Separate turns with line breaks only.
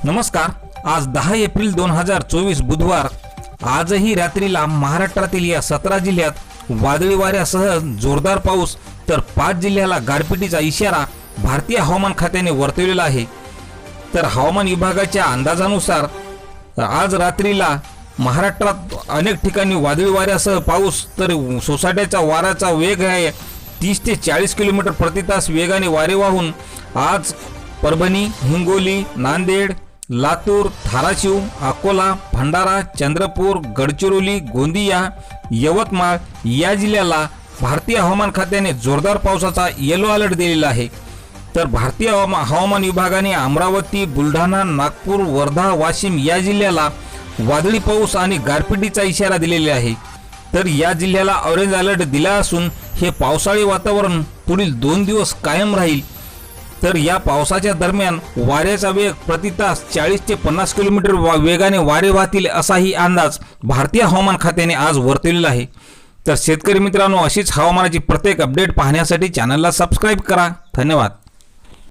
नमस्कार। आज 10 एप्रिल 2024 बुधवार। आजही रात्रीला महाराष्ट्रातील या 17 जिल्ह्यात वादळी वाऱ्यासह जोरदार पाऊस तर 5 जिल्ह्याला गारपिटीचा इशारा भारतीय हवामान खात्याने वर्तवलेला आहे। तर हवामान विभागाच्या अंदाजानुसार आज रात्रीला महाराष्ट्रात अनेक ठिकाणी वादळी वाऱ्यासह पाऊस तर सोसाट्याचा वाऱ्याचा वेग आहे 30 ते 40 किलोमीटर प्रति तास वेगाने वारे वाहून आज परभणी, हिंगोली, नांदेड, लातूर, धाराशिव, अकोला, भंडारा, चंद्रपूर, गडचिरोली, गोंदिया, यवतमाळ या जिल्ह्याला भारतीय हवामान खात्याने जोरदार पावसाचा येलो अलर्ट दिलेला आहे। तर भारतीय हवामान विभागाने अमरावती, बुलढाणा, नागपूर, वर्धा, वाशिम या जिल्ह्याला वादळी पाऊस आणि गारपिटीचा इशारा दिलेला आहे। तर या जिल्ह्याला ऑरेंज अलर्ट दिला असून हे पावसाळी वातावरण पुढील 2 दिवस कायम राहील। तर या पावसाच्या दरम्यान वाऱ्याचा वेग प्रति तास 40 ते 50 किलोमीटर वेगाने वारे वाहतील असाही अंदाज भारतीय हवामान खात्याने आज वर्तवलेला आहे। तर शेतकरी मित्रांनो, अशीच हवामानाची प्रत्येक अपडेट पाहण्यासाठी चॅनलला सबस्क्राइब करा। धन्यवाद।